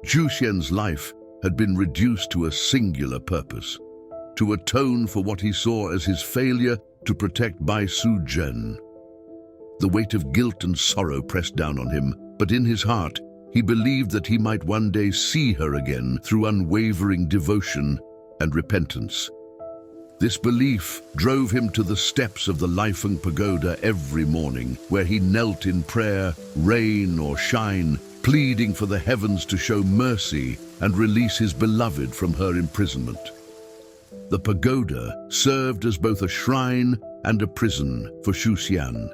Xu Xian's life had been reduced to a singular purpose: to atone for what he saw as his failure to protect Bai Suzhen. The weight of guilt and sorrow pressed down on him, but in his heart, he believed that he might one day see her again through unwavering devotion and repentance. This belief drove him to the steps of the Leifeng Pagoda every morning, where he knelt in prayer, rain or shine, pleading for the heavens to show mercy and release his beloved from her imprisonment. The pagoda served as both a shrine and a prison for Xu Xian.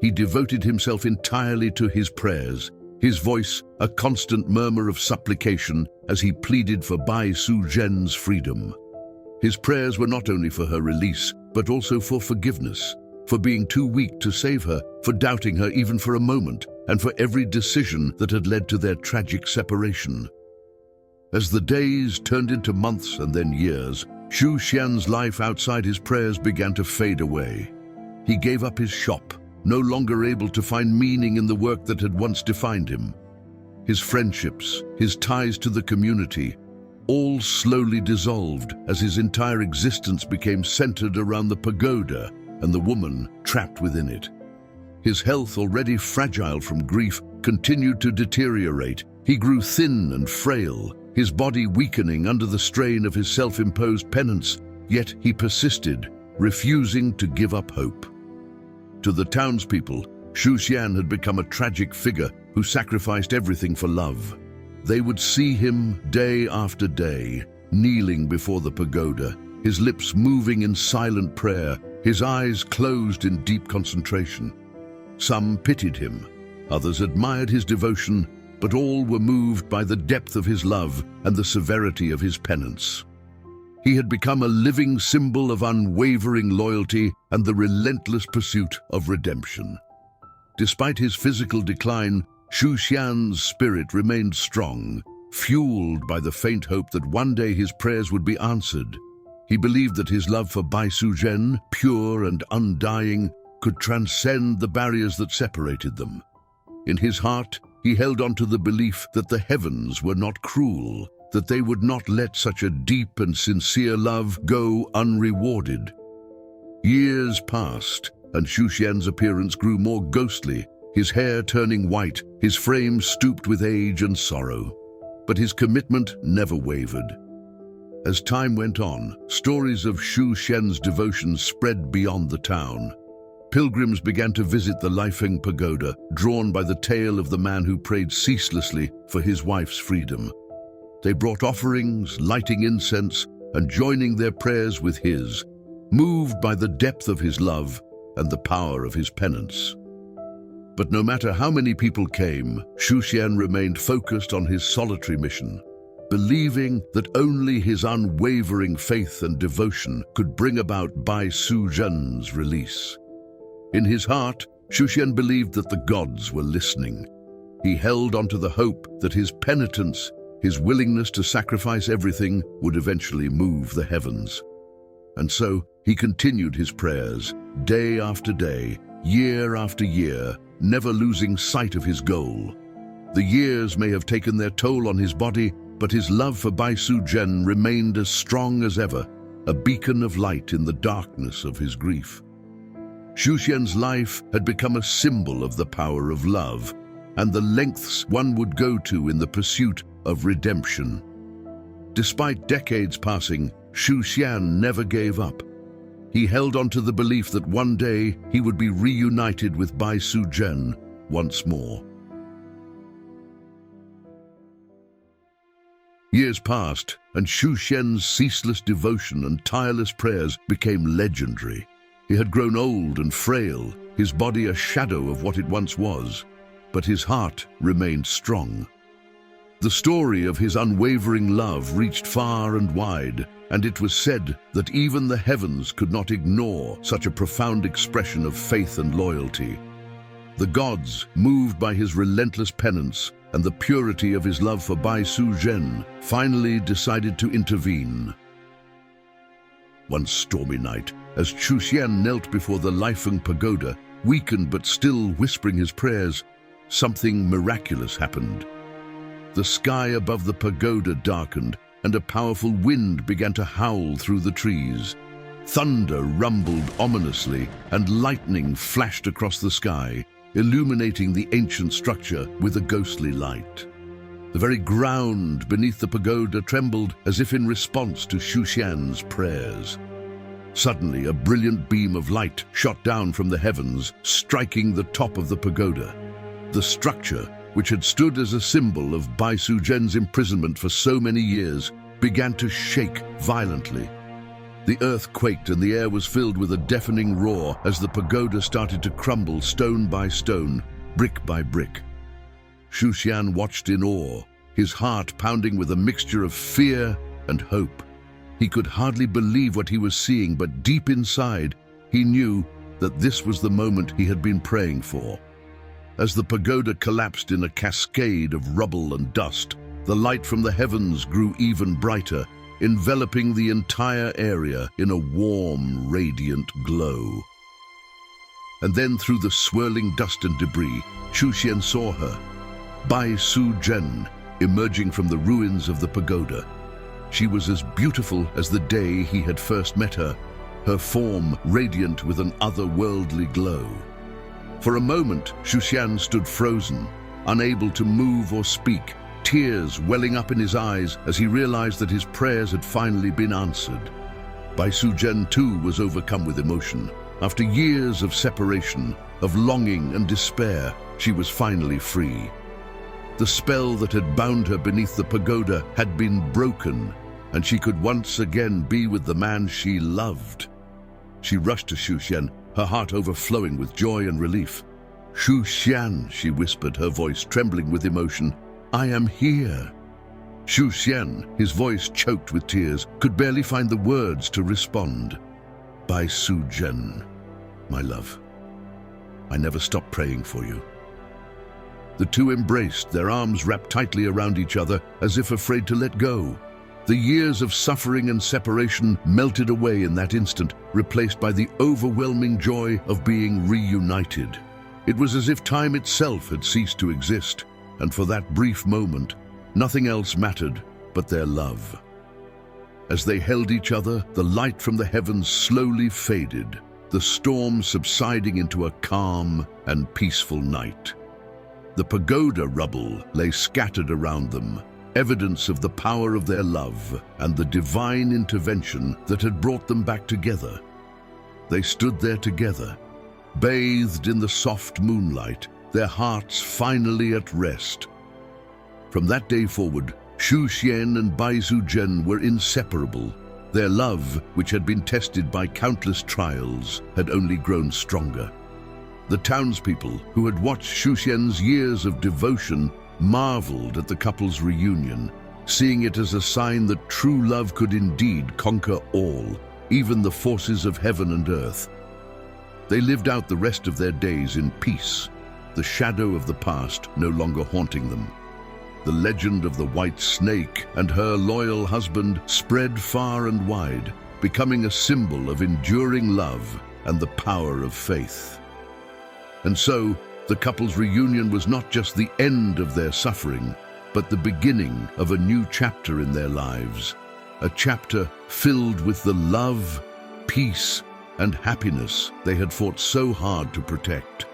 He devoted himself entirely to his prayers, his voice a constant murmur of supplication as he pleaded for Bai Suzhen's freedom. His prayers were not only for her release, but also for forgiveness, for being too weak to save her, for doubting her even for a moment, and for every decision that had led to their tragic separation. As the days turned into months and then years, Xu Xian's life outside his prayers began to fade away. He gave up his shop, no longer able to find meaning in the work that had once defined him. His friendships, his ties to the community, all slowly dissolved as his entire existence became centered around the pagoda and the woman trapped within it. His health, already fragile from grief, continued to deteriorate. He grew thin and frail, his body weakening under the strain of his self-imposed penance, yet he persisted, refusing to give up hope. To the townspeople, Xu Xian had become a tragic figure who sacrificed everything for love. They would see him day after day, kneeling before the pagoda, his lips moving in silent prayer, his eyes closed in deep concentration. Some pitied him, others admired his devotion, but all were moved by the depth of his love and the severity of his penance. He had become a living symbol of unwavering loyalty and the relentless pursuit of redemption. Despite his physical decline, Xu Xian's spirit remained strong, fueled by the faint hope that one day his prayers would be answered. He believed that his love for Bai Suzhen, pure and undying, could transcend the barriers that separated them. In his heart, he held on to the belief that the heavens were not cruel, that they would not let such a deep and sincere love go unrewarded. Years passed, and Xu Xian's appearance grew more ghostly, his hair turning white, his frame stooped with age and sorrow. But his commitment never wavered. As time went on, stories of Xu Xian's devotion spread beyond the town. Pilgrims began to visit the Leifeng Pagoda, drawn by the tale of the man who prayed ceaselessly for his wife's freedom. They brought offerings, lighting incense, and joining their prayers with his, moved by the depth of his love and the power of his penance. But no matter how many people came, Xu Xian remained focused on his solitary mission, believing that only his unwavering faith and devotion could bring about Bai Suzhen's release. In his heart, Xu Xian believed that the gods were listening. He held onto the hope that his penitence, his willingness to sacrifice everything, would eventually move the heavens. And so he continued his prayers, day after day, year after year, never losing sight of his goal. The years may have taken their toll on his body, but his love for Bai Suzhen remained as strong as ever, a beacon of light in the darkness of his grief. Xu Xian's life had become a symbol of the power of love and the lengths one would go to in the pursuit of redemption. Despite decades passing, Xu Xian never gave up. He held on to the belief that one day he would be reunited with Bai Suzhen once more. Years passed, and Xu Xian's ceaseless devotion and tireless prayers became legendary. He had grown old and frail, his body a shadow of what it once was, but his heart remained strong. The story of his unwavering love reached far and wide, and it was said that even the heavens could not ignore such a profound expression of faith and loyalty. The gods, moved by his relentless penance and the purity of his love for Bai Suzhen, finally decided to intervene. One stormy night, as Xu Xian knelt before the Leifeng Pagoda, weakened but still whispering his prayers, something miraculous happened. the sky above the pagoda darkened, and a powerful wind began to howl through the trees. Thunder rumbled ominously, and lightning flashed across the sky, illuminating the ancient structure with a ghostly light. The very ground beneath the pagoda trembled as if in response to Xu Xian's prayers. Suddenly, a brilliant beam of light shot down from the heavens, striking the top of the pagoda. The structure, which had stood as a symbol of Bai Suzhen's imprisonment for so many years, began to shake violently. The earth quaked and the air was filled with a deafening roar as the pagoda started to crumble stone by stone, brick by brick. Xu Xian watched in awe, his heart pounding with a mixture of fear and hope. He could hardly believe what he was seeing, but deep inside, he knew that this was the moment he had been praying for. As the pagoda collapsed in a cascade of rubble and dust, the light from the heavens grew even brighter, enveloping the entire area in a warm, radiant glow. And then through the swirling dust and debris, Xu Xian saw her, Bai Suzhen, emerging from the ruins of the pagoda. She was as beautiful as the day he had first met her, her form radiant with an otherworldly glow. For a moment, Xu Xian stood frozen, unable to move or speak, tears welling up in his eyes as he realized that his prayers had finally been answered. Bai Suzhen too was overcome with emotion. After years of separation, of longing and despair, she was finally free. The spell that had bound her beneath the pagoda had been broken, and she could once again be with the man she loved. She rushed to Xu Xian, her heart overflowing with joy and relief. "Xu Xian," she whispered, her voice trembling with emotion, "I am here." Xu Xian, his voice choked with tears, could barely find the words to respond. "Bai Suzhen, my love, I never stopped praying for you." The two embraced, their arms wrapped tightly around each other as if afraid to let go. The years of suffering and separation melted away in that instant, replaced by the overwhelming joy of being reunited. It was as if time itself had ceased to exist, and for that brief moment, nothing else mattered but their love. As they held each other, the light from the heavens slowly faded, the storm subsiding into a calm and peaceful night. The pagoda rubble lay scattered around them, evidence of the power of their love and the divine intervention that had brought them back together. They stood there together, bathed in the soft moonlight, their hearts finally at rest. From that day forward, Xu Xian and Bai Suzhen were inseparable. Their love, which had been tested by countless trials, had only grown stronger. The townspeople, who had watched Xu Xian's years of devotion, marveled at the couple's reunion, seeing it as a sign that true love could indeed conquer all, even the forces of heaven and earth. They lived out the rest of their days in peace, the shadow of the past no longer haunting them. The legend of the white snake and her loyal husband spread far and wide, becoming a symbol of enduring love and the power of faith. And so, the couple's reunion was not just the end of their suffering, but the beginning of a new chapter in their lives, a chapter filled with the love, peace, and happiness they had fought so hard to protect.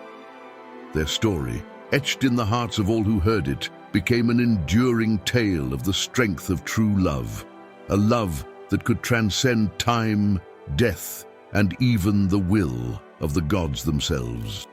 Their story, etched in the hearts of all who heard it, became an enduring tale of the strength of true love, a love that could transcend time, death, and even the will of the gods themselves.